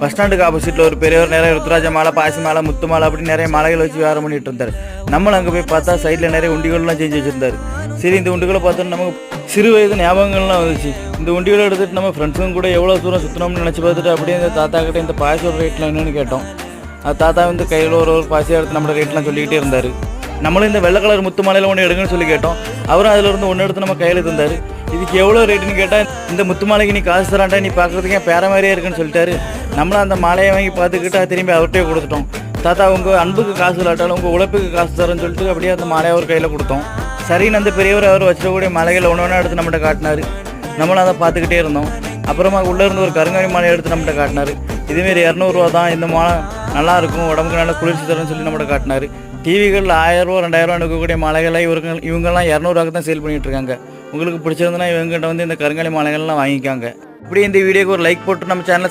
Bus ஸ்டாண்டுக்கு ஆப்போசிட்டில் ஒரு பெரியவர் நிறைய ருத்ராஜ மாலை, பாசி மாலை, முத்து மாலை அப்படி நிறைய மாலைகள் வச்சு வியாபாரம் பண்ணிட்டு இருந்தார். நம்மளும் அங்கே போய் பார்த்தா சைடில் நிறைய உண்டிகள்லாம் செஞ்சு வச்சுருந்தார். சரி, இந்த உண்டிகளை பார்த்தோன்னா நமக்கு சிறு வயது ஞாபகங்கள்லாம் வந்துச்சு. இந்த உண்டிகளை எடுத்துகிட்டு நம்ம ஃப்ரெண்ட்ஸுங்க கூட எவ்வளோ தூரம் சுற்றணும்னு நினச்சி பார்த்துட்டு அப்படியே இந்த தாத்தா கிட்டே இந்த பாயசோட ரேட்லாம் என்னென்னு கேட்டோம். அது தாத்தா வந்து கையில் ஒரு பாசியாக எடுத்து நம்மளோட ரேட்லாம் சொல்லிக்கிட்டே இருந்தார். நம்மளும் இந்த வெள்ளை கலர் முத்து மாலையில் ஒன்று எடுங்கன்னு சொல்லி கேட்டோம். அவரும் அதிலிருந்து ஒன்று எடுத்து நம்ம கையில் தந்தார். இதுக்கு எவ்வளோ ரேட்டுன்னு கேட்டால், இந்த முத்து மாலைக்கு நீ காசு தரான்டா, நீ பார்க்குறதுக்கு என் பேர மாதிரியே இருக்குன்னு சொல்லிட்டாரு. நம்மளும் அந்த மாலையை வாங்கி பார்த்துக்கிட்டு திரும்பி அவர்கிட்டே கொடுத்துட்டோம். தாத்தா உங்கள் அன்புக்கு காசு இல்லாட்டாலும் உங்கள் உழைப்புக்கு காசு தரேன்னு சொல்லிட்டு அப்படியே அந்த மாலையை அவர் கையில் கொடுத்தோம். சரின்னு அந்த பெரியவர் அவர் வச்சிடக்கூடிய மலைகளை ஒன்று ஒன்றா எடுத்து நம்மகிட்ட காட்டினார். நம்மளும் அதை பார்த்துக்கிட்டே இருந்தோம். அப்புறமா உள்ளே இருந்து ஒரு கருங்காலி மாலையை எடுத்து நம்மகிட்ட காட்டினார். இதுமாரி 200 தான், இந்த மாலை நல்லாயிருக்கும், உடம்புக்கு நல்லா குளிர்ச்சி தரும்னு சொல்லி நம்மகிட்ட காட்டினார். டிவிகளில் 1000 ரூபா 2000 ரூபா எடுக்கக்கூடிய மாலைகளை இவங்கெல்லாம் 200 தான் சேல் பண்ணிகிட்டு இருக்காங்க. உங்களுக்கு பிடிச்சிருந்தனா இவங்ககிட்ட வந்து இந்த கருங்காலி மாலைகள்லாம் வாங்கிக்காங்க. இப்படி இந்த வீடியோக்கு ஒரு லைக் போட்டு நம்ம சேனலை